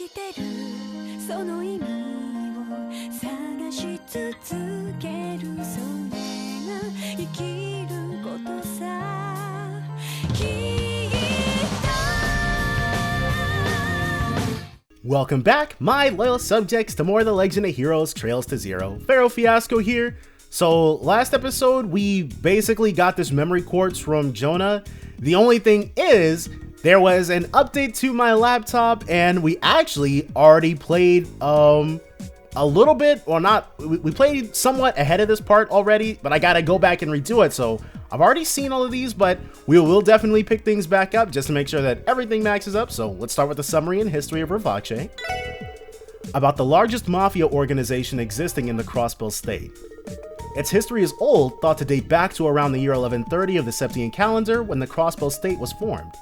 てるその意味を探し続けるそれが生きることさきっと Welcome back, my loyal subjects, to more of the Legend of Heroes Trails to Zero. Pharaoh Fiasco here. So last episode we basically got this memory quartz from Jona. The only thing is there was an update to my laptop and we actually already played a little bit, or not, we played somewhat ahead of this part already, but I gotta go back and redo it. So I've already seen all of these, but we will definitely pick things back up just to make sure that everything maxes up. So let's start with the summary and history of Revache. About the largest mafia organization existing in the Crossbell state. Its history is old, thought to date back to around the year 1130 of the Septian calendar when the Crossbell state was formed.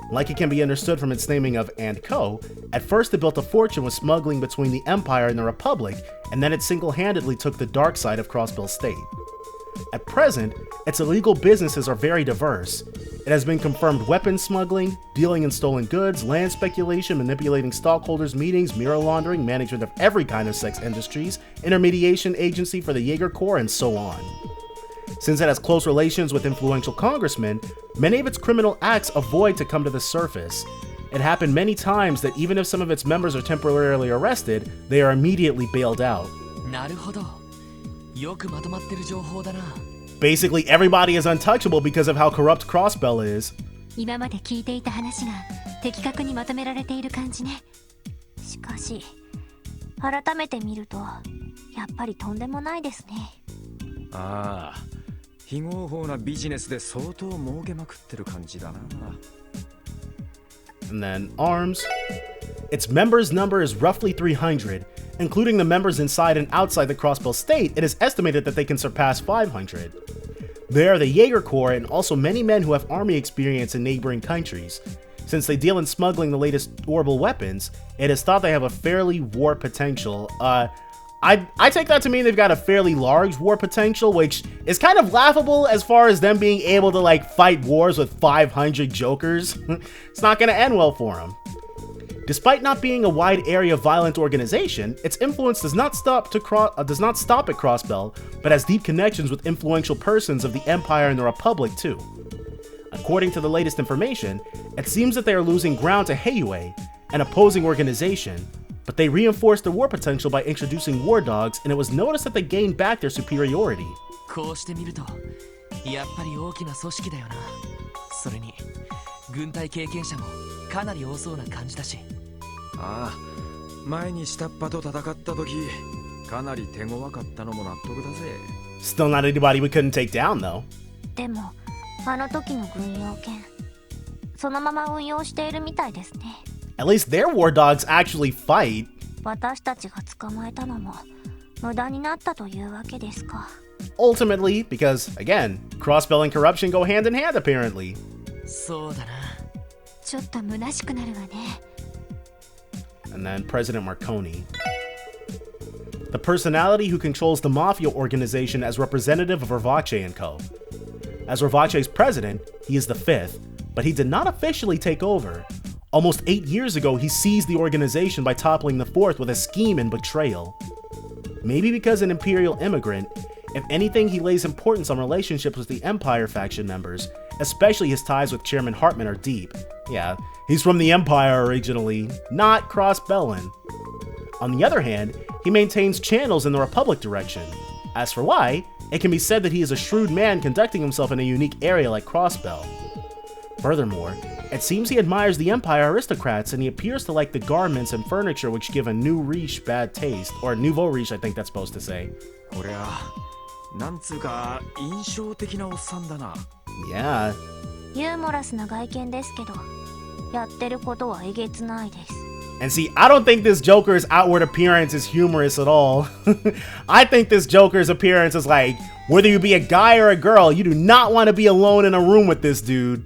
Like it can be understood from its naming of & Co., at first it built a fortune with smuggling between the Empire and the Republic, and then it single-handedly took the dark side of Crossbell State. At present, its illegal businesses are very diverse. It has been confirmed weapons smuggling, dealing in stolen goods, land speculation, manipulating stockholders' meetings, mirror laundering, management of every kind of sex industries, intermediation agency for the Jaeger Corps, and so on. Since it has close relations with influential congressmen, many of its criminal acts avoid to come to the surface. It happened many times that even if some of its members are temporarily arrested, they are immediately bailed out. Basically, everybody is untouchable because of how corrupt Crossbell is. 今まで聞いていた話が的確にまとめられている感じね。しかし、改めて見ると、やっぱりとんでもないですね。ああ、非合法なビジネスで相当儲けまくってる感じだな。And then arms. Its members number is roughly 300, including the members inside and outside the Crossbell state. It is estimated that they can surpass 500. There are the Jaeger Corps and also many men who have army experience in neighboring countries. Since they deal in smuggling the latest orbital weapons, it is thought they have a fairly war potential. I take that to mean they've got a fairly large war potential, which is kind of laughable as far as them being able to like fight wars with 500 jokers. It's not going to end well for them. Despite not being a wide area violent organization, its influence does not stop at Crossbell, but has deep connections with influential persons of the Empire and the Republic too. According to the latest information, it seems that they are losing ground to Heiyue, an opposing organization, but they reinforced their war potential by introducing war dogs, and it was noticed that they gained back their superiority. こうしてみると、やっぱり大きな組織だよな。それに、軍隊経験者もかなり多そうな感じだし。ああ、前に下っ端と戦った時、かなり手強かったのも納得だぜ。Still not anybody we couldn't take down though. でも、あの時の軍用犬、そのまま運用しているみたいですね。At least their war dogs actually fight. 私たちが捕まえたのも無駄になったというわけですか。Ultimately, because again, Crossbell and corruption go hand in hand apparently. そうだな。ちょっと虚しくなるわね。And then President Marconi. The personality who controls the Mafia organization as representative of Revache & Co. As Revache's president, he is the fifth, but he did not officially take over. Almost 8 years ago, he seized the organization by toppling the fourth with a scheme and betrayal. Maybe because an imperial immigrant, if anything, he lays importance on relationships with the Empire faction members, especially his ties with Chairman Hartman are deep. Yeah, he's from the Empire originally, not Crossbellin. On the other hand, he maintains channels in the Republic direction. As for why, it can be said that he is a shrewd man conducting himself in a unique area like Crossbell. Furthermore, it seems he admires the Empire aristocrats and he appears to like the garments and furniture which give a new riche bad taste, or nouveau riche I think that's supposed to say. こりゃ、なんつうか印象的なおっさんだな。Yeah. ユーモラスな外見ですけど、やってることはえげつないです。And see, I don't think this Joker's outward appearance is humorous at all. I think this Joker's appearance is like, whether you be a guy or a girl, you do not want to be alone in a room with this dude.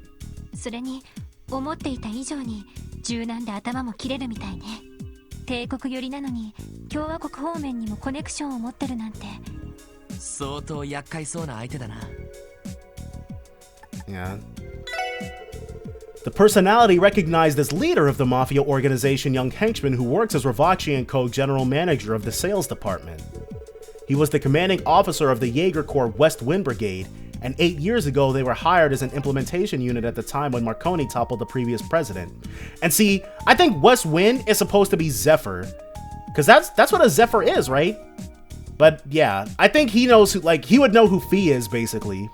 それに、思っていた以上に柔軟で頭も切れるみたいね。帝国寄りなのに共和国方面にもコネクションを持ってるなんて。相当厄介そうな相手だな。Yeah. The personality recognized as leader of the Mafia organization young henchman who works as Revache & Co. general manager of the sales department. He was the commanding officer of the Jaeger Corps West Wind Brigade, and 8 years ago they were hired as an implementation unit at the time when Marconi toppled the previous president. And see, I think West Wind is supposed to be Zephyr, because that's what a Zephyr is, right? But yeah, I think he knows who, like, he would know who Fee is, basically.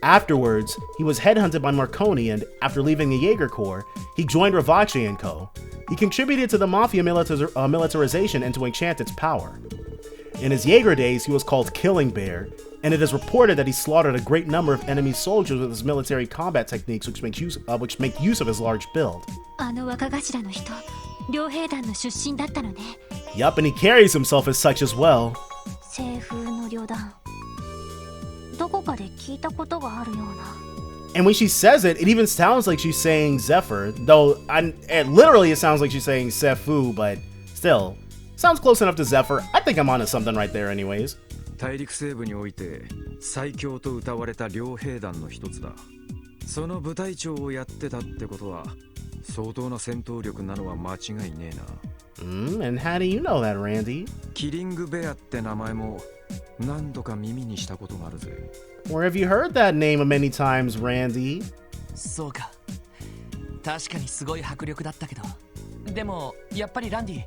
Afterwards, he was headhunted by Marconi, and after leaving the Jaeger Corps, he joined Revache & Co. He contributed to the Mafia militarization and to enchant its power. In his Jaeger days, he was called Killing Bear, and it is reported that he slaughtered a great number of enemy soldiers with his military combat techniques, which make use of his large build. あの若頭の人、両兵団の出身だったのね。Yup, and he carries himself as such as well. 西風の旅団。どこかで聞いたことがあるような。And when she says it, it even sounds like she's saying Zephyr, though literally it sounds like she's saying Sefu, but still, sounds close enough to Zephyr. I think I'm onto something right there anyways. 大陸西部において最強と謳われた両兵団の一つだ。その部隊長をやってたってことは相当な戦闘力なのは間違いねえな。And how do you know that, Randy? キリングベアって名前も何度か耳にしたことがあるぜ。Where have you heard that name many times, Randy? そうか。確かにすごい迫力だったけど。でもやっぱりランディ、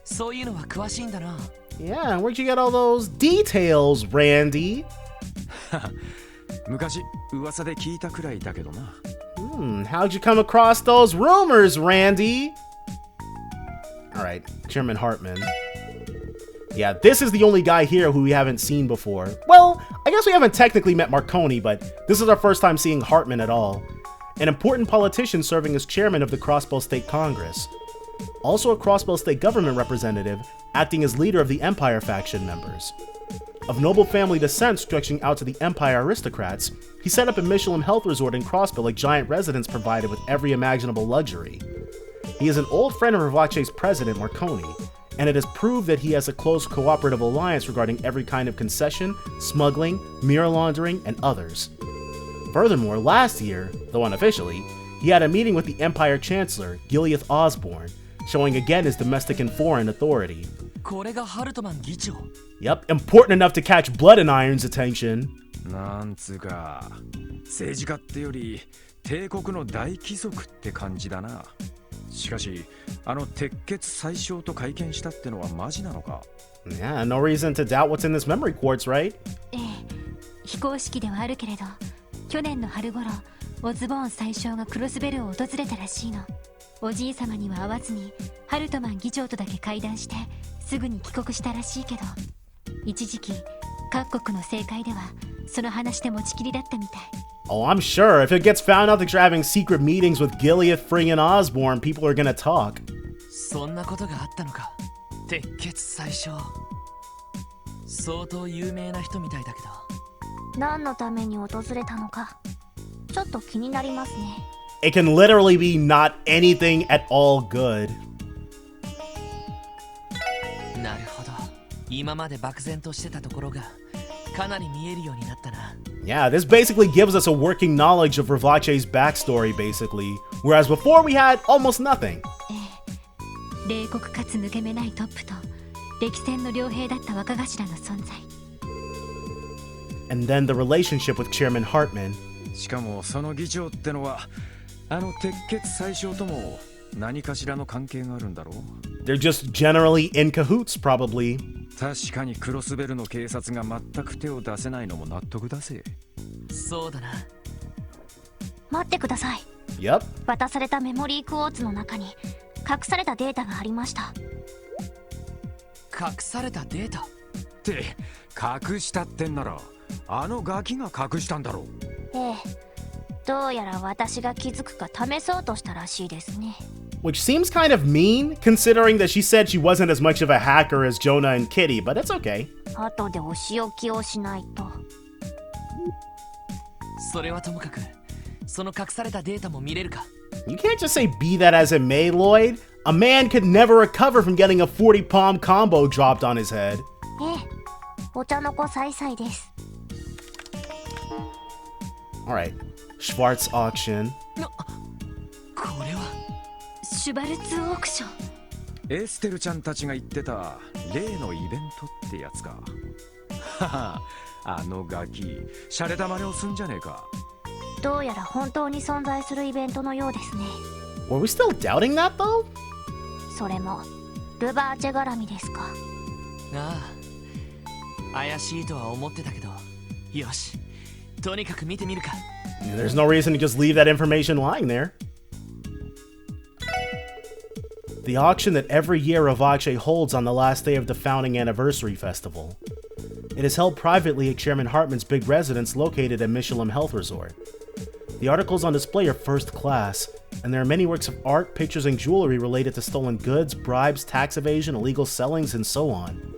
そういうのは詳しいんだな。Yeah, where'd you get all those details, Randy? 昔噂で聞いたくらいだけどな。How'd you come across those rumors, Randy? Alright, Chairman Hartman. Yeah, this is the only guy here who we haven't seen before. Well, I guess we haven't technically met Marconi, but this is our first time seeing Hartman at all. An important politician serving as chairman of the Crossbow State Congress. Also a Crossbow State government representative, acting as leader of the Empire faction members. Of noble family descent stretching out to the Empire aristocrats, he set up a Michelin health resort in Crossbow like giant residence provided with every imaginable luxury. He is an old friend of Revache's president, Marconi, and it has proved that he has a close cooperative alliance regarding every kind of concession, smuggling, mirror laundering, and others. Furthermore, last year, though unofficially, he had a meeting with the Empire Chancellor, Gileath Osborne, showing again his domestic and foreign authority. これがハルトマン議長。Yep, important enough to catch Blood and Iron's attention. なんつうか、政治家ってより帝国の大貴族って感じだな。しかし、あの鉄血宰相と会見したってのはマジなのか？ Yeah, no reason to doubt what's in this memory quartz, right? ええ、非公式ではあるけれど、去年の春頃、オズボーン宰相がクロスベルを訪れたらしいの。おじい様には会わずに、ハルトマン議長とだけ会談して、すぐに帰国したらしいけど、一時期、各国の政界では、その話で持ちきりだったみたい。Oh, I'm sure. If it gets found out that you're having secret meetings with Gileath, Fring, and Osborne, people are gonna talk. そんなことがあったのか。鉄血宰相。相当有名な人みたいだけど。何のために訪れたのか、ちょっと気になりますね。It can literally be not anything at all good. なるほど。今まで漠然としてたところがかなり見えるようになったな。Yeah, this basically gives us a working knowledge of Revache's backstory, basically, whereas before we had almost nothing. 冷酷かつ抜け目ないトップと歴戦の両兵だった若頭の存在。And then the relationship with Chairman Hartman. しかもその議長ってのはあの鉄血宰相とも何かしらの関係があるんだろう。 They're just generally in cahoots, probably. 確かにクロスベルの警察が全く手を出せないのも納得だぜ。そうだな。待ってください。Yep. 渡されたメモリークォーツの中に隠されたデータがありました。隠されたデータって隠したってんならあのガキが隠したんだろう。ええ、どうやら私が気づくか試そうとしたらしいですね。Which seems kind of mean, considering that she said she wasn't as much of a hacker as Jona and Kitty, but it's okay. 後でお仕置きをしないと。それはともかく、その隠されたデータも見れるか。You can't just say be that as it may, Lloyd. A man could never recover from getting a 40 palm combo dropped on his head. ええ、お茶の子さいさいです。Alright, Schwartz auction. これはシュバルツオークション。エステルちゃんたちが言ってた例のイベントってやつか。はは、あのガキシャレた真似をすんじゃねえか。どうやら本当に存在するイベントのようですね。 Were we still doubting that though? それもルバーチェ絡みですか。ああ、怪しいとは思ってたけど、よし、とにかく見てみるか。 There's no reason to just leave that information lying there. The auction that every year Revache holds on the last day of the founding anniversary festival. It is held privately at Chairman Hartman's big residence located at Michelin Health Resort. The articles on display are first class, and there are many works of art, pictures, and jewelry related to stolen goods, bribes, tax evasion, illegal sellings, and so on.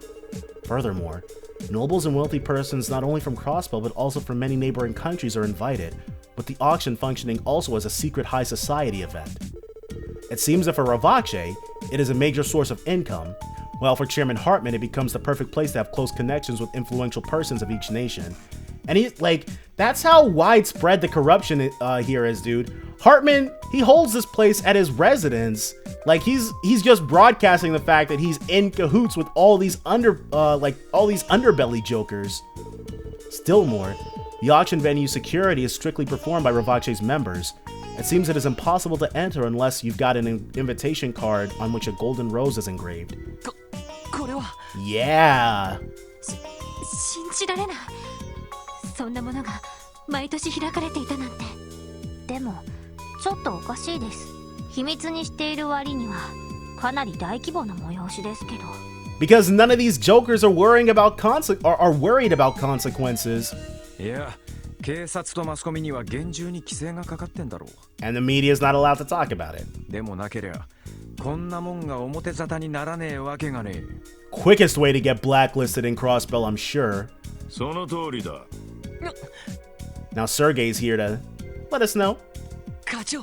Furthermore, nobles and wealthy persons not only from Crossbell but also from many neighboring countries are invited, with the auction functioning also as a secret high society event. It seems that for Revache, it is a major source of income, while for Chairman Hartman, it becomes the perfect place to have close connections with influential persons of each nation. And that's how widespread the corruption here is, dude. Hartman, he holds this place at his residence. Like, he's just broadcasting the fact that he's in cahoots with all these underbelly jokers. Still more, the auction venue's security is strictly performed by Revache's members. It seems it is impossible to enter unless you've got an invitation card on which a golden rose is engraved. これは Yeah! 信じられない。そんなものが毎年開かれていたなんて。でもちょっとおかしいです。秘密にしている割にはかなり大規模な催しですけど。 Because none of these jokers are worrying about worried about consequences. いや、警察とマスコミには厳重に規制がかかってんだろう。 And the media is not allowed to talk about it. でもなけりゃこんなもんが表沙汰にならねえわけがねえ。 Quickest way to get blacklisted in Crossbell, I'm sure. その通りだ。 Now Sergei's here to let us know. 課長。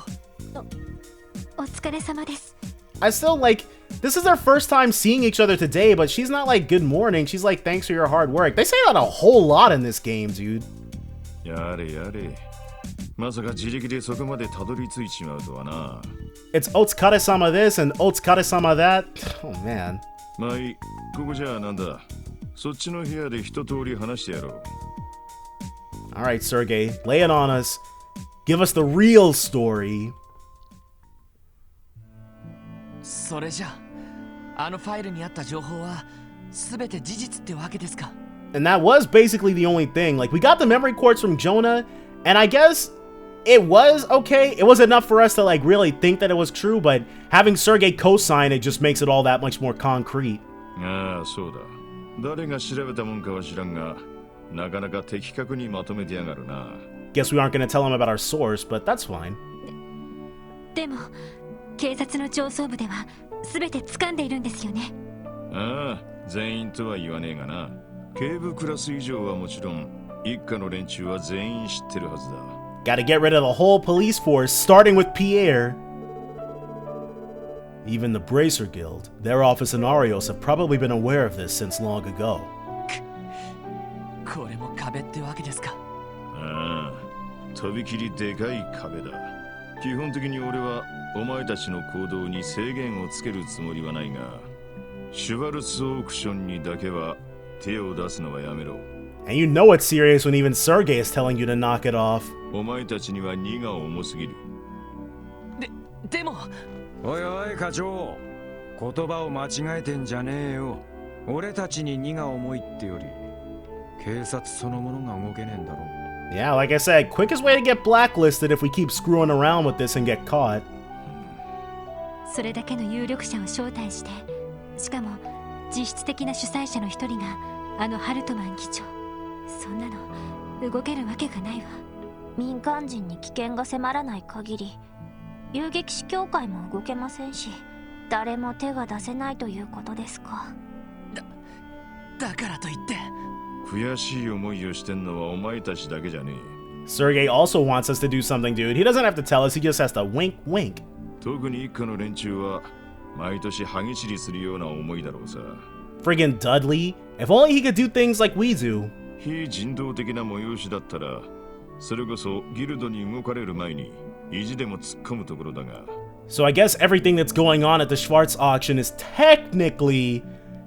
お疲れ様です。 I still this is their first time seeing each other today, but she's not like good morning. She's like thanks for your hard work. They say that a whole lot in this game, dude. やれやれ。まさか自力でそこまでたどり着いちまうとはな。It's Otsukare-sama this and Otsukare-sama that. Oh man. まあいい。ここじゃあなんだ。そっちの部屋で一通り話してやろう。Alright, Sergei, lay it on us. Give us the real story. それじゃあのファイルにあった情報は全て事実ってわけですか。 And that was basically the only thing. Like, we got the memory quartz from Jona, and I guess it was okay. It was enough for us to like really think that it was true, but having Sergei co-sign it just makes it all that much more concrete. ああ、そうだ。誰が調べたもんかは知らんが、なかなか的確にまとめてやがるな。Guess we aren't going to tell him about our source, but that's fine. でも警察の上層部では全て掴んでいるんですよね。ああ、全員とは言わねえがな。警部クラス以上はもちろん、一家の連中は全員知ってるはずだ。Gotta get rid of the whole police force, starting with Pierre. Even the Bracer Guild, their office and Arios have probably been aware of this since long ago. これも壁ってわけですか。ああ、とびきりでかい壁だ。基本的に俺はお前たちの行動に制限をつけるつもりはないが、シュバルツオークションにだけは手を出すのはやめろ。And you know it's serious when even Sergei is telling you to knock it off. お前たちには荷が重すぎる。でもおいおい課長、言葉を間違えてんじゃねえよ。俺たちに荷が重いってより警察そのものが動けねえんだろ。 Yeah, like I said, quickest way to get blacklisted if we keep screwing around with this and get caught. それだけの有力者を招待して、しかも実質的な主催者の一人があのハルトマン議長。そんなの動けるわけがないわ。民間人に危険が迫らない限り遊撃士協会も動けませんし、誰も手が出せないということですか。だからといって悔しい思いをしてんのはお前たちだけじゃねえ。 Sergei also wants us to do something, dude. He doesn't have to tell us, he just has to wink wink. 特に一家の連中は毎年歯ぎしりするような思いだろうさ。 Friggin' Dudley. If only he could do things like we do. 非人道的な催しだったら、それこそギルドに動かれる前に意地でも突っ込むところだが。 So I guess everything that's going on at the Schwartz auction is technically,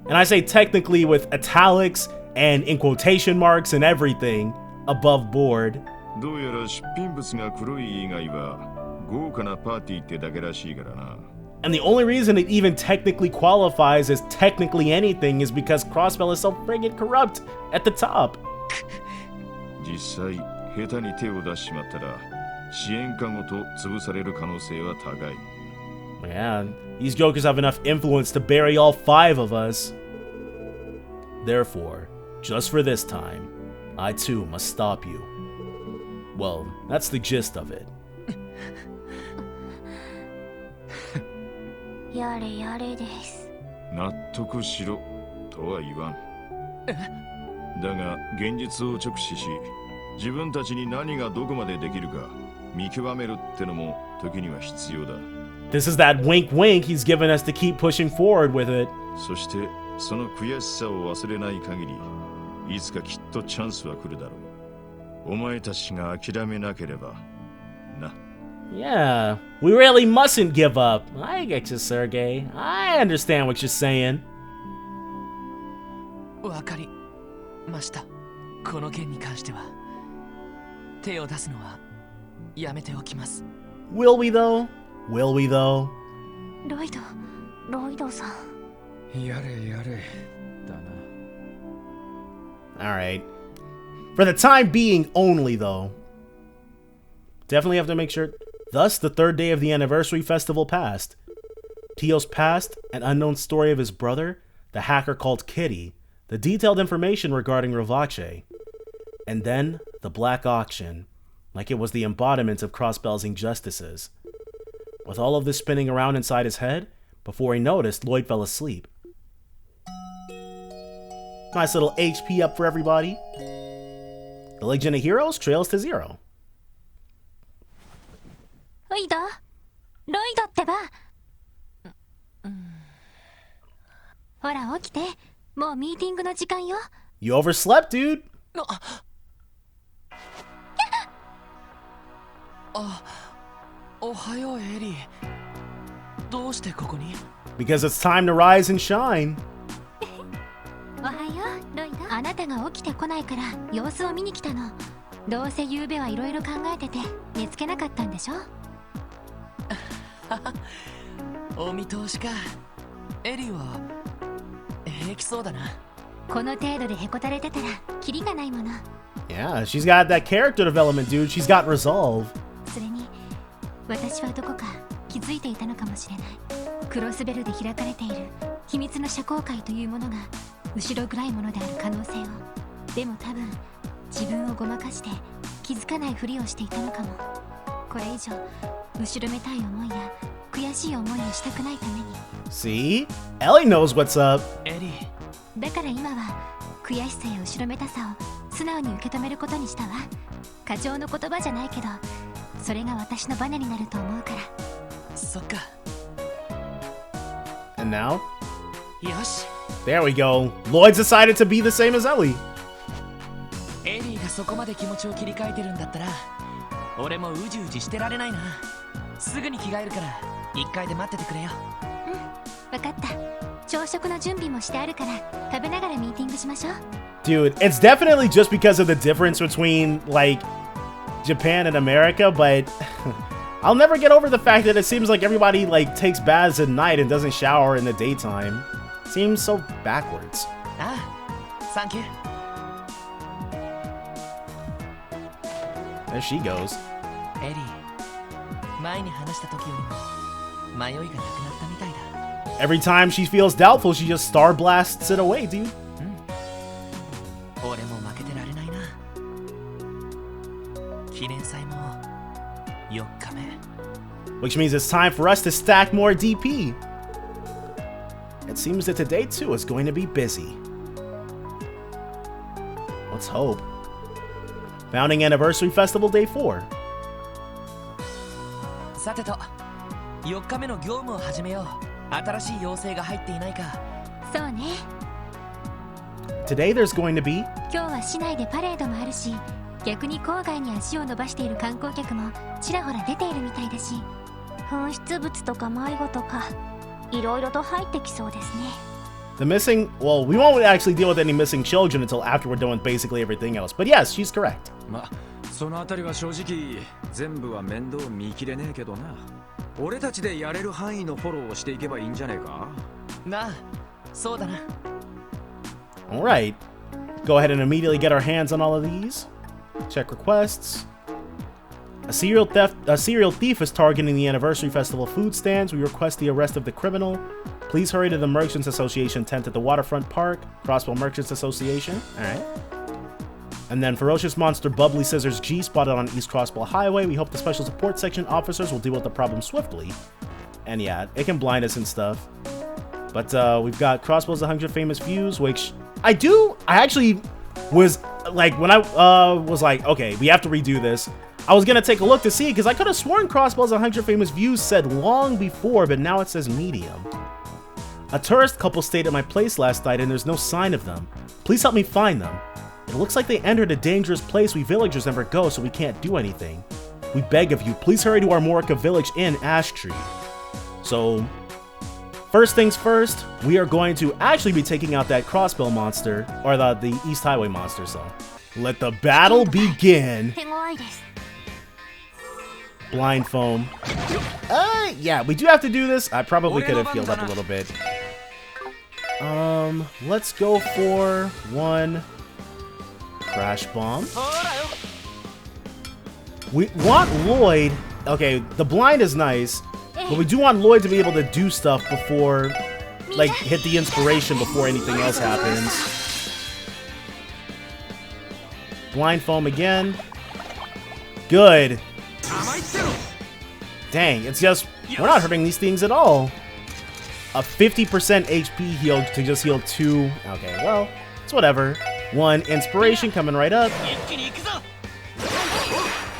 and I say technically with italics and in quotation marks and everything, above board. どうやら出品物が黒い以外は豪華なパーティーってだけらしいからな。 And the only reason it even technically qualifies as technically anything is because Crossbell is so friggin' corrupt at the top. 実際下手に手を出しちまったら支援かごと潰される可能性は高い。 Man, these jokers have enough influence to bury all 5 of us. Therefore, just for this time, I too must stop you. Well, that's the gist of it. やれやれです。納得しろとは言わん。だが現実を直視し、自分たちに何がどこまでできるか見極めるってのも時には必要だ。 This is that wink wink he's given us to keep pushing forward with it. そしてその悔しさを忘れない限り、いつかきっとチャンスは来るだろう。お前たちが諦めなければな。 Yeah, we really mustn't give up. I get you, Sergei. I understand what you're saying. わかりました。この件に関しては手を出すのはやめておきます。 Will we though? Will we though? ロイドさん。やれやれだな。 Alright. For the time being only, though. Definitely have to make sure. Thus, the 3rd day of the anniversary festival passed. Tio's past, an unknown story of his brother, the hacker called Kitty, the detailed information regarding Revache, and then the black auction, like it was the embodiment of Crossbell's injustices. With all of this spinning around inside his head, before he noticed, Lloyd fell asleep. Nice little HP up for everybody. The Legend of Heroes trails to 0. ロイドってば。ほら起きて。もうミーティングの時間よ。You overslept, dude. おはようエリー。どうしてここに？ Because it's time to rise and shine. おはようロイド。あなたが起きてこないから様子を見に来たの。どうせ昨夜はいろいろ考えてて寝つけなかったんでしょ。お見通しか。エリーは平気そうだな。この程度でへこたれてたらキリがないもの。 Yeah, she's got that character development, dude. She's got resolve. それに私はどこか気づいていたのかもしれない。クロスベルで開かれている秘密の社交界というものが後ろ暗いものである可能性を。でも多分自分をごまかして気づかないふりをしていたのかも。これ以上後ろめたい思いや悔しい思いをしたくないために。 See? Ellie knows what's up. エリー。だから今は悔しさや後ろめたさを素直に受け止めることにしたわ。過剰の言葉じゃないけどそれが私のバネになると思うから。そっか。 And now? よし。 There we go. Lloyd's decided to be the same as Ellie. エリーがそこまで気持ちを切り替えてるんだったら俺もうじうじしてられないな。すぐに着替えるから1階で待っててくれよ。うん、わかった。朝食の準備もしてあるから食べながらミーティングしましょう。 Dude, it's definitely just because of the difference between, like, Japan and America, but I'll never get over the fact that it seems like everybody, like, takes baths at night and doesn't shower in the daytime. Seems so backwards. ああ、サンキュー。 There she goes. エリー、前に話した時よりも迷いがなくなったみたいだ。 Every time she feels doubtful, she just star blasts it away, dude. 俺も負けてられないな。記念祭も4日目。 Which means it's time for us to stack more DP. It seems that today too is going to be busy. Let's hope. Founding Anniversary Festival Day 4. さてと、4日目の業務を始めよう。新しい要請が入っていないか。そうね。 Today there's going to be 今日は市内でパレードもあるし逆に郊外に足を伸ばしている観光客もちらほら出ているみたいだし、紛失物とか迷子とかいろいろと入ってきそうですね。 The missing, well, we won't actually deal with any missing children until after we're done with basically everything else. But yes, she's correct. ま、そのあたりは正直全部は面倒見きれねえけどな。俺たちでやれる範囲のフォローをしていけばいいんじゃねえか。なあ、そうだな。All right. Go ahead and immediately get our hands on all of these. Check requests. A serial thief is targeting the anniversary festival food stands. We request the arrest of the criminal. Please hurry to the Merchants Association tent at the Waterfront Park. Crossbow Merchants Association. All right. And then ferocious monster Bubbly Scissors G spotted on East Crossbow Highway. We hope the special support section officers will deal with the problem swiftly. And yeah, it can blind us and stuff. But we've got Crossbow's 100 famous views, which I actually was like, when I was like, okay, we have to redo this. I was gonna take a look to see, because I could have sworn Crossbow's 100 famous views said long before, but now it says medium. A tourist couple stayed at my place last night and there's no sign of them. Please help me find them. It looks like they entered a dangerous place we villagers never go, so we can't do anything. We beg of you, please hurry to Armorica Village in Ash Tree. So, first things first, we are going to actually be taking out that crossbow monster, or the East Highway monster, so let the battle begin. 手強いです。 Blind foam. Yeah, we do have to do this. I probably could have healed up a little bit. Let's go for one crash bomb. We want Lloyd. Okay, the blind is nice, but we do want Lloyd to be able to do stuff before, like, hit the inspiration before anything else happens. Blind foam again. Good. Dang, it's just, we're not hurting these things at all. A 50% HP heal to just heal 2. Okay, well, it's whatever. 1 inspiration coming right up.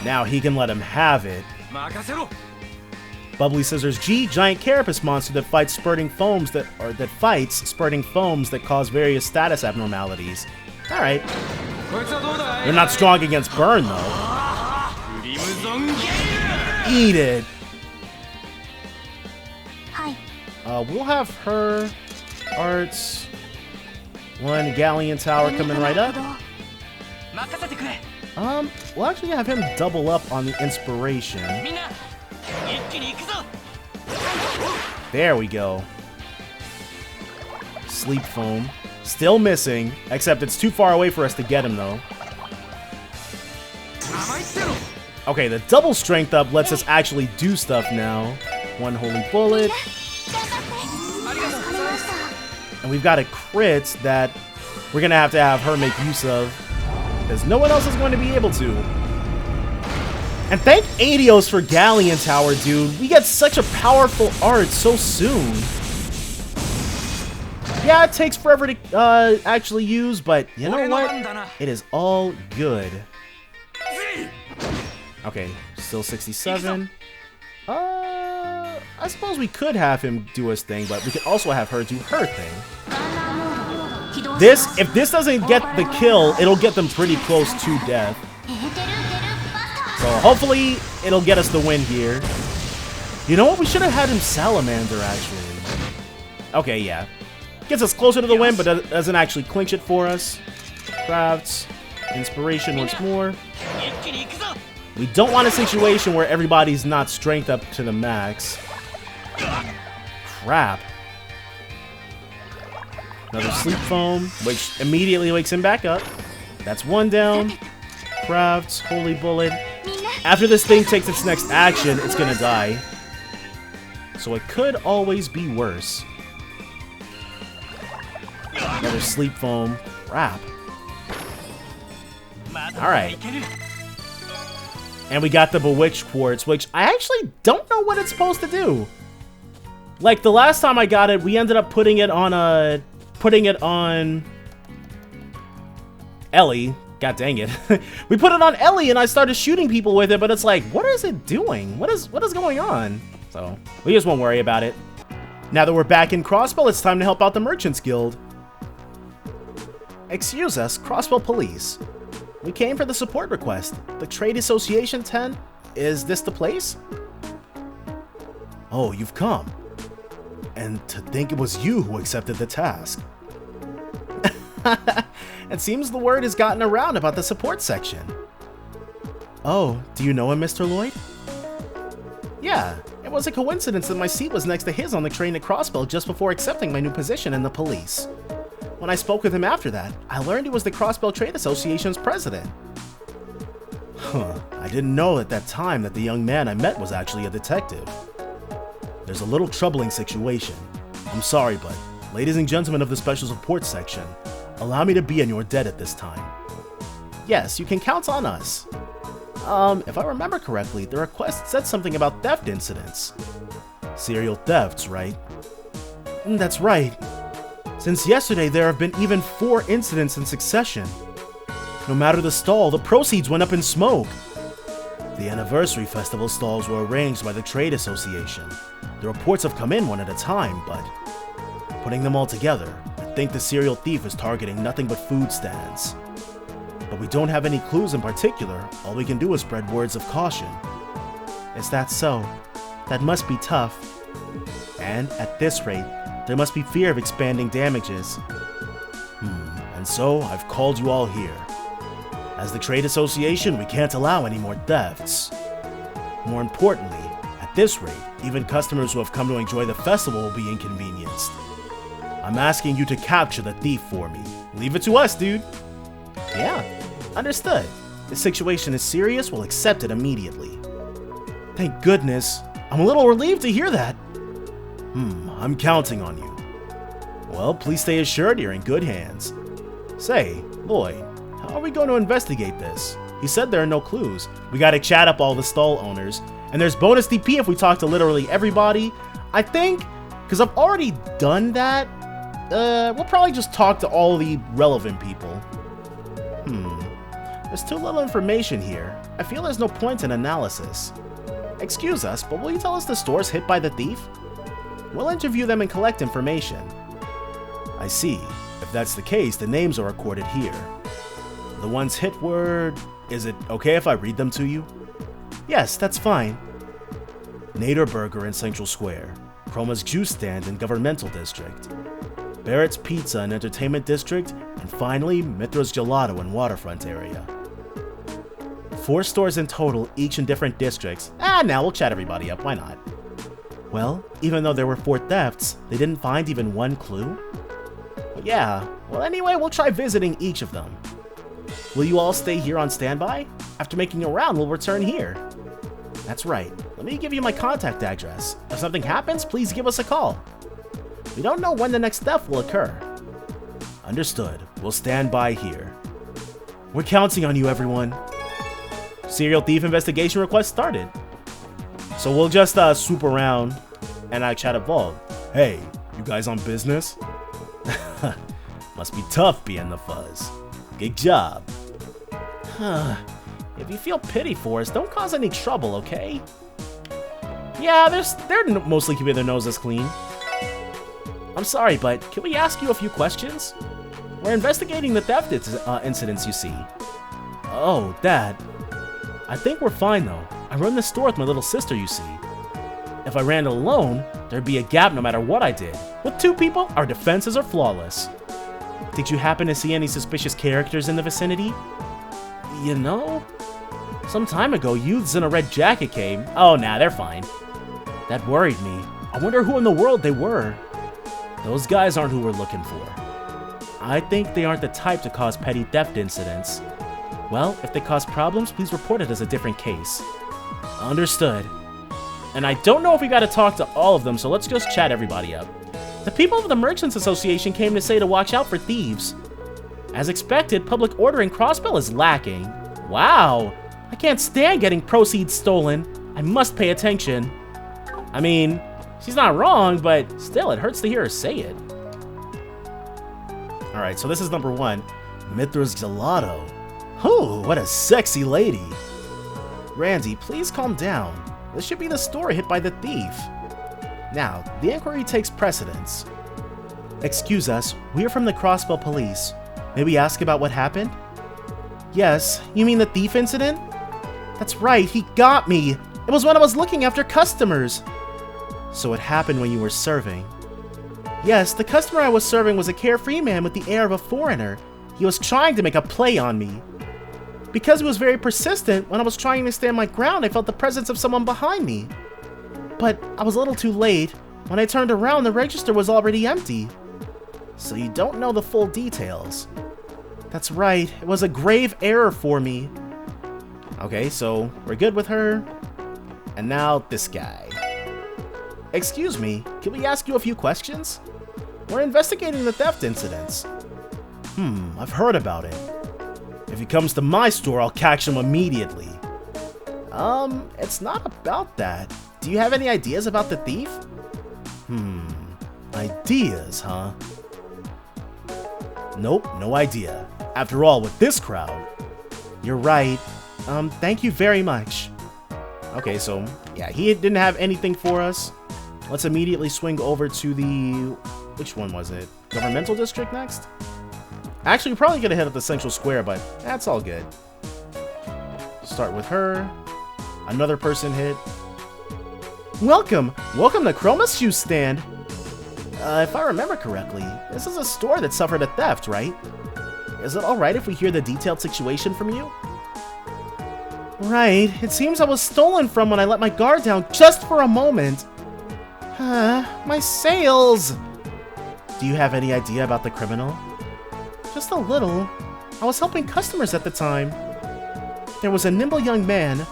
Now he can let him have it. Bubbly Scissors G, giant carapace monster that fights spurting foams that cause various status abnormalities. All right. They're not strong against burn though. Eat it. We'll have her arts. 1 galleon tower coming right up. We'll actually have him double up on the inspiration. There we go. Sleep foam. Still missing, except it's too far away for us to get him though. Okay, the double strength up lets us actually do stuff now. 1 holy bullet. And we've got a crit that we're gonna have to have her make use of, because no one else is going to be able to. And thank Adios for Galleon Tower, dude. We get such a powerful art so soon. Yeah, it takes forever to actually use, but you know what? It is all good. Okay, still 67. I suppose we could have him do his thing, but we could also have her do her thing. If this doesn't get the kill, it'll get them pretty close to death. So hopefully it'll get us the win here. You know what? We should have had him Salamander, actually. Okay, yeah. Gets us closer to the win, but doesn't actually clinch it for us. Crafts. Inspiration once more. We don't want a situation where everybody's not strength up to the max. Crap. Another sleep foam, which immediately wakes him back up. That's 1 down. Crafts, holy bullet. After this thing takes its next action, it's gonna die. So it could always be worse. Another sleep foam. Crap. Alright. And we got the Bewitched Quartz, which I actually don't know what it's supposed to do. Like, the last time I got it, we ended up putting it on Ellie. God dang it. We put it on Ellie and I started shooting people with it, but it's like, what is it doing? What is going on? So, we just won't worry about it. Now that we're back in Crossbow, it's time to help out the Merchants Guild. Excuse us, Crossbow Police. We came for the support request. The Trade Association tent? Is this the place? Oh, you've come. And to think it was you who accepted the task. It seems the word has gotten around about the support section. Oh, do you know him, Mr. Lloyd? Yeah, it was a coincidence that my seat was next to his on the train to Crossbell just before accepting my new position in the police. When I spoke with him after that, I learned he was the Crossbell Trade Association's president. I didn't know at that time that the young man I met was actually a detective. There's a little troubling situation. I'm sorry, but ladies and gentlemen of the Special Support Section, allow me to be in your debt at this time. Yes, you can count on us. If I remember correctly, the request said something about theft incidents. Serial thefts, right? That's right. Since yesterday, there have been even 4 incidents in succession. No matter the stall, the proceeds went up in smoke. The anniversary festival stalls were arranged by the Trade Association. The reports have come in one at a time, but putting them all together, I think the serial thief is targeting nothing but food stands. But we don't have any clues in particular. All we can do is spread words of caution. Is that so? That must be tough. And at this rate, there must be fear of expanding damages. And so I've called you all here. As the Trade Association, we can't allow any more thefts. More importantly, at this rate, even customers who have come to enjoy the festival will be inconvenienced. I'm asking you to capture the thief for me. Leave it to us, dude. Yeah, understood. The situation is serious, we'll accept it immediately. Thank goodness. I'm a little relieved to hear that. I'm counting on you. Well, please stay assured you're in good hands. Say, Lloyd, how are we going to investigate this? He said there are no clues. We gotta chat up all the stall owners, and there's bonus DP if we talk to literally everybody. I think, because I've already done that, we'll probably just talk to all the relevant people. There's too little information here. I feel there's no point in analysis. Excuse us, but will you tell us the stores hit by the thief? We'll interview them and collect information. I see. If that's the case, the names are recorded here. The ones hit were... Is it okay if I read them to you? Yes, that's fine. Nader Burger in Central Square. Chroma's Juice Stand in Governmental District. Barrett's Pizza in Entertainment District. And finally, Mitra's Gelato in Waterfront area. 4 stores in total, each in different districts. Now we'll chat everybody up, why not? Well, even though there were 4 thefts, they didn't find even one clue? Yeah, well anyway, we'll try visiting each of them. Will you all stay here on standby? After making a round, we'll return here. That's right. Let me give you my contact address. If something happens, please give us a call. We don't know when the next theft will occur. Understood. We'll stand by here. We're counting on you, everyone. Serial thief investigation request started. So we'll just swoop around and I chat evolve. Hey, you guys on business? Must be tough being the fuzz. Good job. If you feel pity for us, don't cause any trouble, okay? Yeah, they're mostly keeping their noses clean. I'm sorry, but can we ask you a few questions? We're investigating the theft incidents, you see. Oh, Dad. I think we're fine, though. I run the store with my little sister, you see. If I ran it alone, there'd be a gap no matter what I did. With 2 people, our defenses are flawless. Did you happen to see any suspicious characters in the vicinity? You know? Some time ago, youths in a red jacket came. Oh, nah, they're fine. That worried me. I wonder who in the world they were. Those guys aren't who we're looking for. I think they aren't the type to cause petty theft incidents. Well, if they cause problems, please report it as a different case. Understood. And I don't know if we gotta talk to all of them, so let's just chat everybody up. The people of the Merchants Association came to say to watch out for thieves. As expected, public order in Crossbell is lacking. Wow! I can't stand getting proceeds stolen. I must pay attention. I mean, she's not wrong, but still, it hurts to hear her say it. Alright, so this is number 1. Mitra's Gelato. Oh, what a sexy lady. Randy, please calm down. This should be the store hit by the thief. Now, the inquiry takes precedence. Excuse us, we are from the Crossbell Police. May we ask about what happened? Yes, you mean the thief incident? That's right, he got me. It was when I was looking after customers. So it happened when you were serving. Yes, the customer I was serving was a carefree man with the air of a foreigner. He was trying to make a play on me. Because he was very persistent, when I was trying to stand my ground, I felt the presence of someone behind me. But I was a little too late. When I turned around, the register was already empty. So you don't know the full details. That's right, it was a grave error for me. Okay, so we're good with her. And now this guy. Excuse me, can we ask you a few questions? We're investigating the theft incidents. I've heard about it. If he comes to my store, I'll catch him immediately. It's not about that. Do you have any ideas about the thief? Ideas, huh? Nope, no idea. After all, with this crowd. You're right. Thank you very much. Okay, so, yeah, he didn't have anything for us. Let's immediately swing over to the... Which one was it? Governmental District next? Actually, we're probably gonna hit up the Central Square, but that's all good. Start with her. Another person hit. Welcome! Welcome to Chroma's shoe stand! If I remember correctly, this is a store that suffered a theft, right? Is it alright if we hear the detailed situation from you? Right, it seems I was stolen from when I let my guard down just for a moment. My sales! Do you have any idea about the criminal? Just a little. I was helping customers at the time. There was a nimble young man.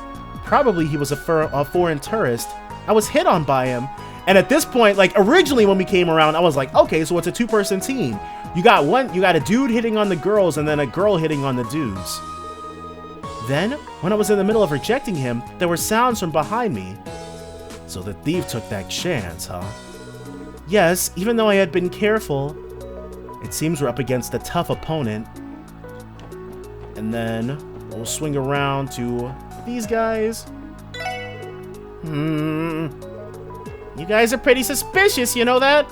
Probably he was a foreign tourist. I was hit on by him. And at this point, like originally when we came around, I was like, okay, so it's a two-person team. You got a dude hitting on the girls and then a girl hitting on the dudes. Then, when I was in the middle of rejecting him, there were sounds from behind me. So the thief took that chance, huh? Yes, even though I had been careful. It seems we're up against a tough opponent. And then we'll swing around to these guys. You guys are pretty suspicious, you know that?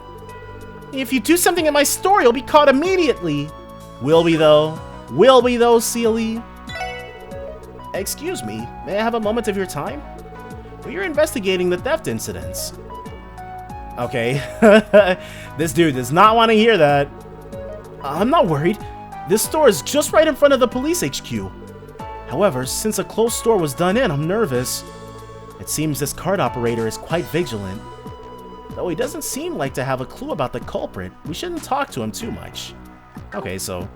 If you do something in my store, you'll be caught immediately. Will we though? Will we though, Sealy? Excuse me, may I have a moment of your time? We are investigating the theft incidents. Okay, this dude does not want to hear that. I'm not worried. This store is just right in front of the police HQ. However, since a closed store was done in, I'm nervous. It seems this card operator is quite vigilant. Though he doesn't seem like to have a clue about the culprit, we shouldn't talk to him too much. Okay, so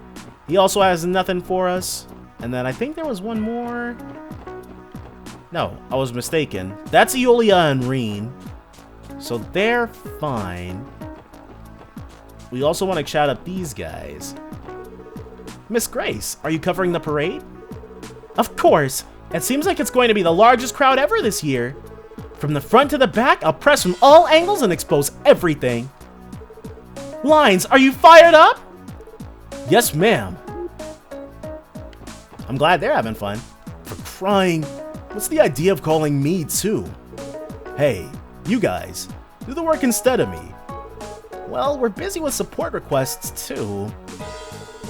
he also has nothing for us. And then I think there was one more. No, I was mistaken. That's Iolia and Reen. So they're fine. We also want to chat up these guys. Miss Grace, are you covering the parade? Of course! It seems like it's going to be the largest crowd ever this year. From the front to the back, I'll press from all angles and expose everything. Lines, are you fired up? Yes, ma'am. I'm glad they're having fun. For crying, what's the idea of calling me too? Hey, you guys, do the work instead of me. Well, we're busy with support requests too.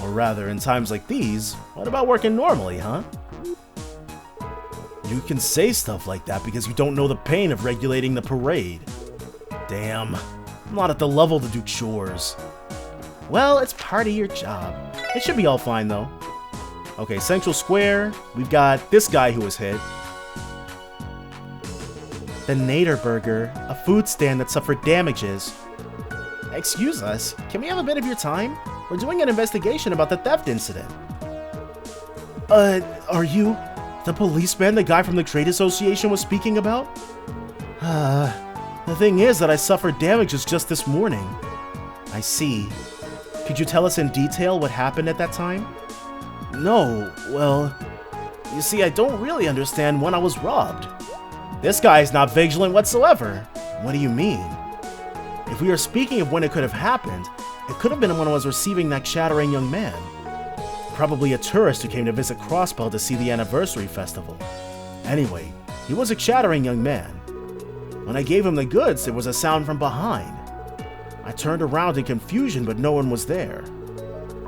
Or rather, in times like these, what about working normally, huh? You can say stuff like that because you don't know the pain of regulating the parade. Damn, I'm not at the level to do chores. Well, it's part of your job. It should be all fine though. Okay, Central Square, we've got this guy who was hit. The Nader Burger, a food stand that suffered damages. Excuse us, can we have a bit of your time? We're doing an investigation about the theft incident. Are you the policeman the guy from the trade association was speaking about? The thing is that I suffered damages just this morning. I see. Could you tell us in detail what happened at that time? No, well, you see, I don't really understand when I was robbed. This guy is not vigilant whatsoever. What do you mean? If we are speaking of when it could have happened, it could have been when I was receiving that chattering young man. Probably a tourist who came to visit Crossbell to see the anniversary festival. Anyway, he was a chattering young man. When I gave him the goods, there was a sound from behind. I turned around in confusion, but no one was there.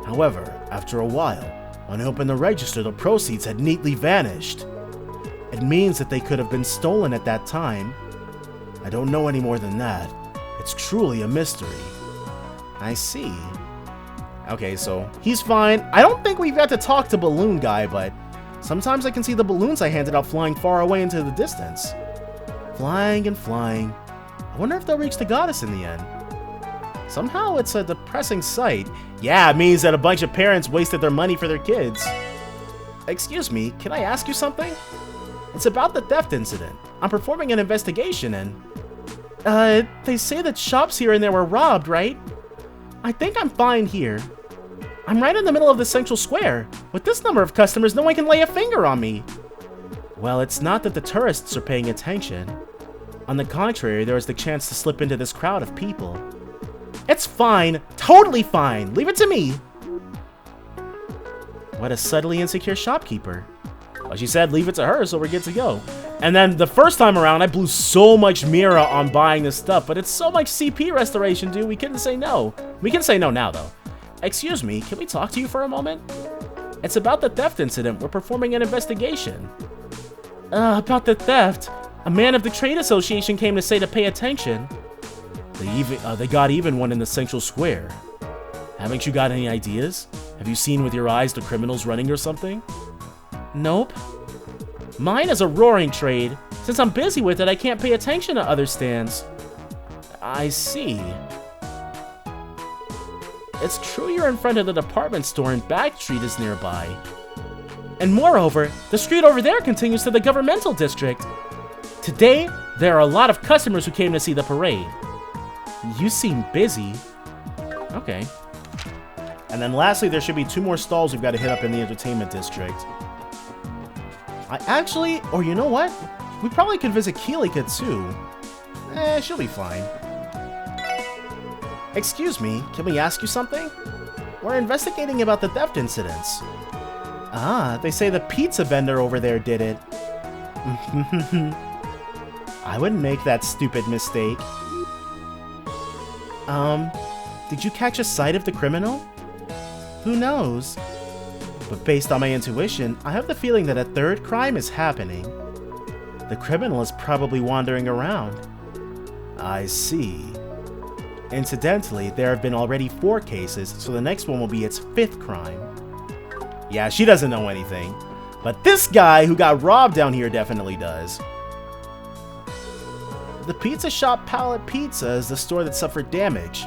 However, after a while, When I opened the register, the proceeds had neatly vanished. It means that they could have been stolen at that time. I don't know any more than that. It's truly a mystery. I see. Okay, so he's fine. I don't think we've got to talk to Balloon Guy, but sometimes I can see the balloons I handed out flying far away into the distance. Flying and flying. I wonder if they'll reach the goddess in the end. Somehow it's a depressing sight. Yeah, it means that a bunch of parents wasted their money for their kids. Excuse me, can I ask you something? It's about the theft incident. I'm performing an investigation and... they say that shops here and there were robbed, right? I think I'm fine here. I'm right in the middle of the central square. With this number of customers, no one can lay a finger on me. Well, it's not that the tourists are paying attention. On the contrary, there is the chance to slip into this crowd of people. It's fine. Totally fine. Leave it to me. What a subtly insecure shopkeeper. Well, she said leave it to her, so we're good to go. And then the first time around, I blew so much Mira on buying this stuff, but it's so much CP restoration, dude. We couldn't say no. We can say no now, though. Excuse me, can we talk to you for a moment? It's about the theft incident. We're performing an investigation. About the theft? A man of the trade association came to say to pay attention. They got even one in the central square. Haven't you got any ideas? Have you seen with your eyes the criminals running or something? Nope. Mine is a roaring trade. Since I'm busy with it, I can't pay attention to other stands. I see. It's true you're in front of the department store and Back Street is nearby. And moreover, the street over there continues to the governmental district. Today, there are a lot of customers who came to see the parade. You seem busy. Okay. And then lastly, there should be 2 more stalls we've got to hit up in the entertainment district. Or you know what? We probably could visit Kilika too. She'll be fine. Excuse me, can we ask you something? We're investigating about the theft incidents. Ah, they say the pizza vendor over there did it. I wouldn't make that stupid mistake. Did you catch a sight of the criminal? Who knows? But based on my intuition, I have the feeling that a third crime is happening. The criminal is probably wandering around. I see. Incidentally, there have been already 4 cases, so the next one will be its 5th crime. Yeah, she doesn't know anything. But this guy who got robbed down here definitely does. The pizza shop Pallet Pizza is the store that suffered damage.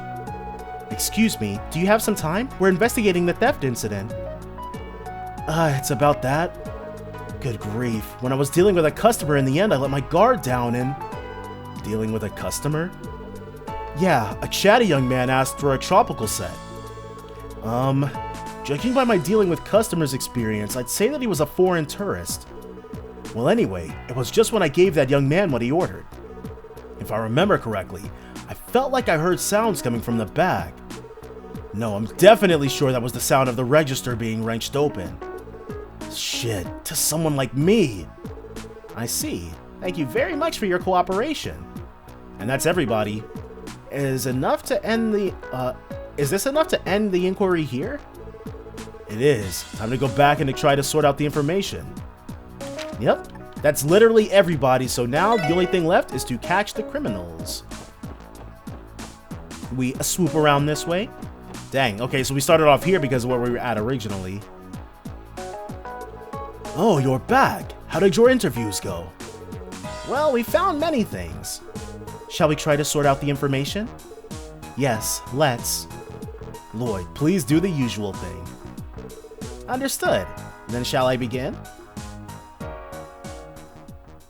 Excuse me, do you have some time? We're investigating the theft incident. It's about that. Good grief. When I was dealing with a customer in the end, I let my guard down and... Dealing with a customer? Yeah, a chatty young man asked for a tropical set. Judging by my dealing with customers experience, I'd say that he was a foreign tourist. Well anyway, it was just when I gave that young man what he ordered. If I remember correctly, I felt like I heard sounds coming from the bag. No, I'm definitely sure that was the sound of the register being wrenched open. Shit, to someone like me. I see. Thank you very much for your cooperation. And that's everybody. Is this enough to end the inquiry here? It is. Time to go back and to try to sort out the information. Yep, that's literally everybody, so now the only thing left is to catch the criminals. We swoop around this way. Dang, okay, so we started off here because of where we were at originally. Oh, you're back. How did your interviews go? Well, we found many things. Shall we try to sort out the information? Yes, let's. Lloyd, please do the usual thing. Understood. Then shall I begin?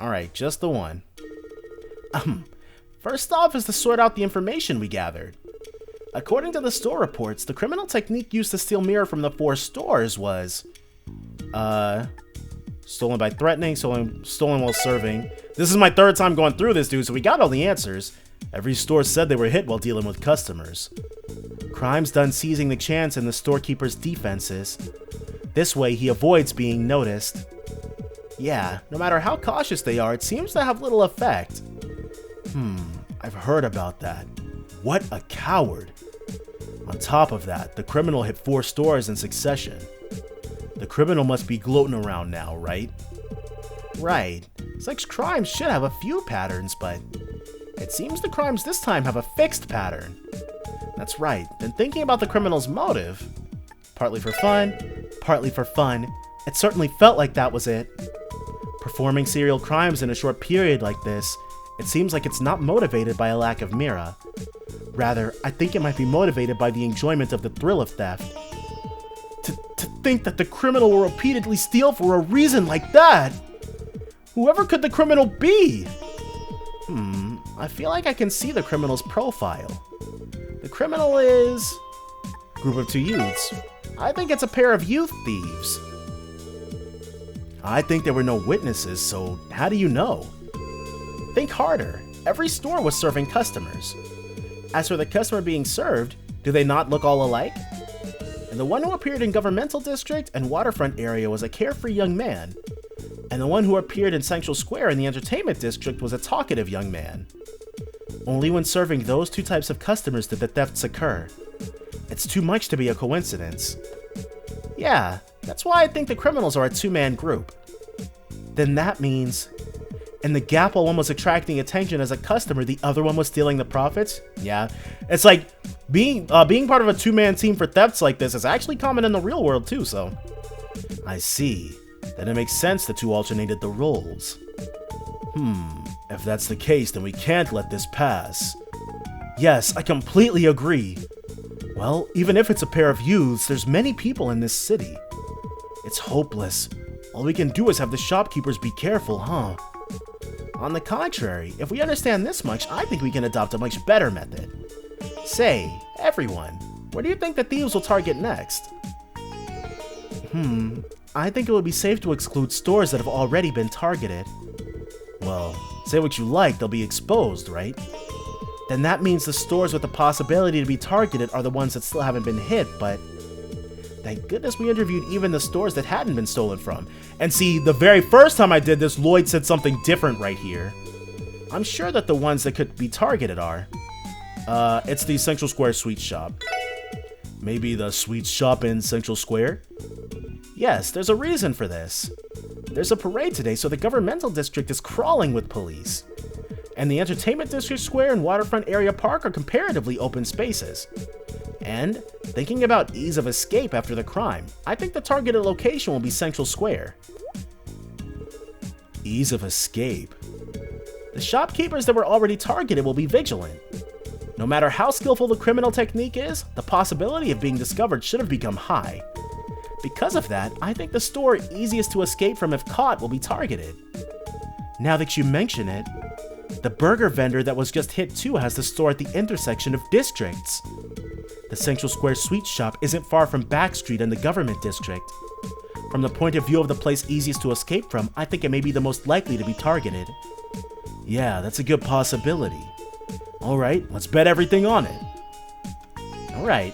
Alright, just the one. First off is to sort out the information we gathered. According to the store reports, the criminal technique used to steal Mira from the 4 stores was... stolen by threatening, stolen while serving. This is my 3rd time going through this, dude, so we got all the answers. Every store said they were hit while dealing with customers. Crimes done seizing the chance in the storekeeper's defenses. This way, he avoids being noticed. Yeah, no matter how cautious they are, it seems to have little effect. I've heard about that. What a coward. On top of that, the criminal hit 4 stores in succession. The criminal must be gloating around now, right? Right. Such crimes should have a few patterns, but it seems the crimes this time have a fixed pattern. That's right. Then thinking about the criminal's motive, partly for fun, it certainly felt like that was it. Performing serial crimes in a short period like this, it seems like it's not motivated by a lack of mira. Rather, I think it might be motivated by the enjoyment of the thrill of theft. To think that the criminal will repeatedly steal for a reason like that! Whoever could the criminal be? I feel like I can see the criminal's profile. The criminal is... Group of two youths. I think it's a pair of youth thieves. I think there were no witnesses, so how do you know? Think harder. Every store was serving customers. As for the customer being served, do they not look all alike? And the one who appeared in Governmental District and Waterfront area was a carefree young man. And the one who appeared in Central Square in the Entertainment District was a talkative young man. Only when serving those two types of customers did the thefts occur. It's too much to be a coincidence. Yeah, that's why I think the criminals are a two-man group. Then that means... And the gap while one was attracting attention as a customer, the other one was stealing the profits? Yeah. It's like, being part of a two-man team for thefts like this is actually common in the real world too, so... I see. Then it makes sense the two alternated the roles. If that's the case, then we can't let this pass. Yes, I completely agree. Well, even if it's a pair of youths, there's many people in this city. It's hopeless. All we can do is have the shopkeepers be careful, huh? On the contrary, if we understand this much, I think we can adopt a much better method. Say, everyone, where do you think the thieves will target next? I think it would be safe to exclude stores that have already been targeted. Well, say what you like, they'll be exposed, right? Then that means the stores with the possibility to be targeted are the ones that still haven't been hit, but... Thank goodness we interviewed even the stores that hadn't been stolen from. And see, the very first time I did this, Lloyd said something different right here. I'm sure that the ones that could be targeted are... it's the Central Square Sweets Shop. Maybe the Sweets Shop in Central Square? Yes, there's a reason for this. There's a parade today, so the Governmental District is crawling with police. And the Entertainment District Square and Waterfront Area Park are comparatively open spaces. And, thinking about ease of escape after the crime, I think the targeted location will be Central Square. Ease of escape. The shopkeepers that were already targeted will be vigilant. No matter how skillful the criminal technique is, the possibility of being discovered should have become high. Because of that, I think the store easiest to escape from if caught will be targeted. Now that you mention it, the burger vendor that was just hit too has the store at the intersection of districts. The Central Square Sweets Shop isn't far from Back Street and the Government District. From the point of view of the place easiest to escape from, I think it may be the most likely to be targeted. Yeah, that's a good possibility. Alright, let's bet everything on it. Alright.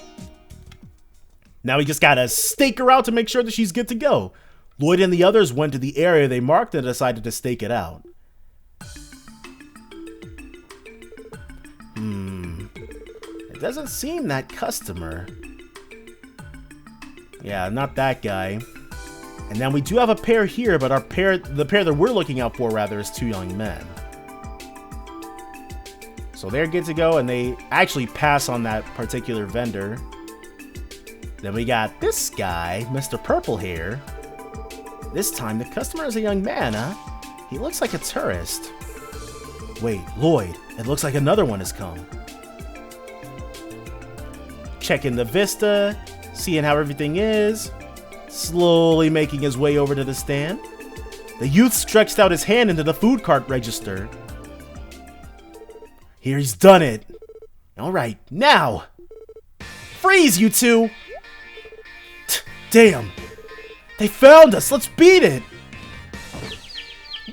Now we just gotta stake her out to make sure that she's good to go. Lloyd and the others went to the area they marked and decided to stake it out. It doesn't seem that customer. Yeah, not that guy. And then we do have a pair here, but the pair that we're looking out for rather is two young men. So they're good to go, and they actually pass on that particular vendor. Then we got this guy, Mr. Purple Hair. This time the customer is a young man, huh? He looks like a tourist. Wait, Lloyd, it looks like another one has come. Checking the vista, seeing how everything is, slowly making his way over to the stand. The youth stretched out his hand into the food cart register. Here, he's done it. Alright, now! Freeze, you two! Damn! They found us! Let's beat it!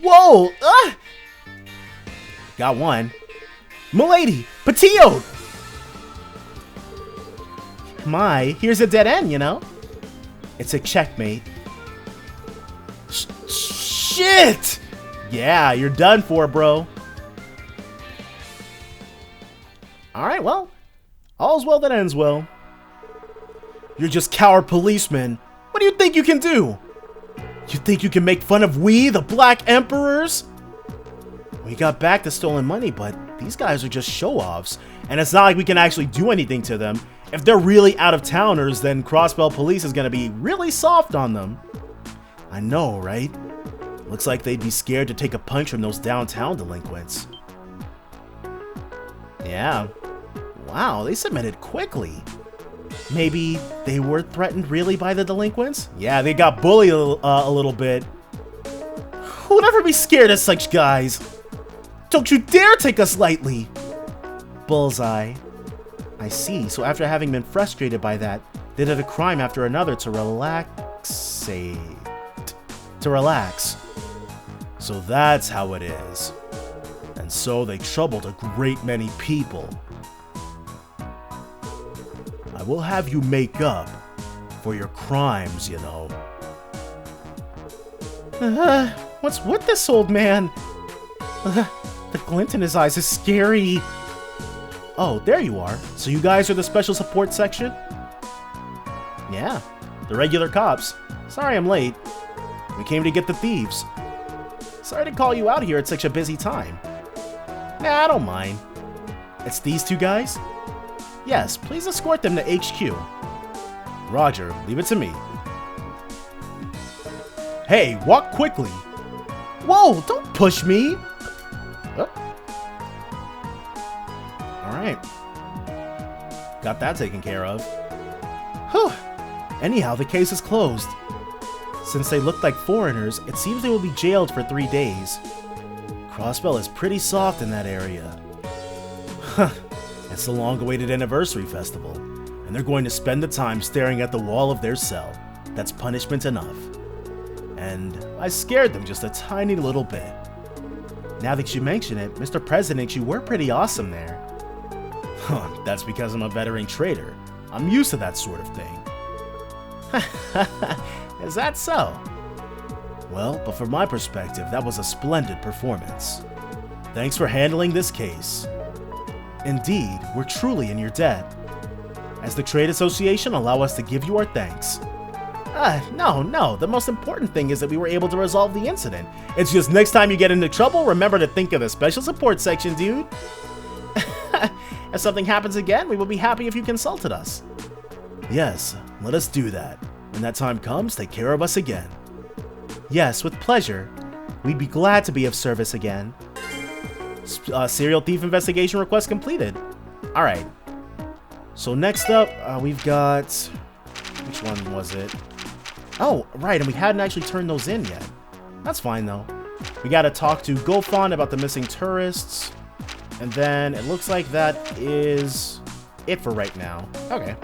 Whoa! Ah! Got one. Milady! Patio! My, here's a dead end, you know? It's a checkmate. Shit! Yeah, you're done for, bro. Alright, well, all's well that ends well. You're just coward policemen. What do you think you can do? You think you can make fun of we, the Black Emperors? We got back the stolen money, but these guys are just show-offs, and it's not like we can actually do anything to them. If they're really out-of-towners, then Crossbell Police is gonna be really soft on them. I know, right? Looks like they'd be scared to take a punch from those downtown delinquents. Yeah. Wow, they submitted quickly. Maybe they were threatened really by the delinquents? Yeah, they got bullied a little bit. Who would ever be scared of such guys? Don't you dare take us lightly! Bullseye. I see, so after having been frustrated by that, they did a crime after another to relax. So that's how it is. And so they troubled a great many people. I will have you make up for your crimes, you know. What's with this old man? The glint in his eyes is scary. Oh, there you are. So you guys are the special support section? Yeah, the regular cops. Sorry I'm late. We came to get the thieves. Sorry to call you out here at such a busy time. Nah, I don't mind. It's these two guys? Yes, please escort them to HQ. Roger, leave it to me. Hey, walk quickly. Whoa, don't push me. Oh. Alright. Got that taken care of. Whew. Anyhow, the case is closed. Since they look like foreigners, it seems they will be jailed for 3 days. Crossbell is pretty soft in that area. Huh. It's the long-awaited anniversary festival, and they're going to spend the time staring at the wall of their cell. That's punishment enough. And I scared them just a tiny little bit. Now that you mention it, Mr. President, you were pretty awesome there. Huh, that's because I'm a veteran trader. I'm used to that sort of thing. Is that so? Well, but from my perspective, that was a splendid performance. Thanks for handling this case. Indeed, we're truly in your debt. As the Trade Association, allow us to give you our thanks. No, the most important thing is that we were able to resolve the incident. It's just next time you get into trouble, remember to think of the special support section, dude. If something happens again, we will be happy if you consulted us. Yes, let us do that. When that time comes, take care of us again. Yes, with pleasure. We'd be glad to be of service again. Serial thief investigation request completed. Alright. So next up, we've got... Which one was it? Oh, right, and we hadn't actually turned those in yet. That's fine, though. We gotta talk to Gofon about the missing tourists. And then it looks like that is it for right now. Okay.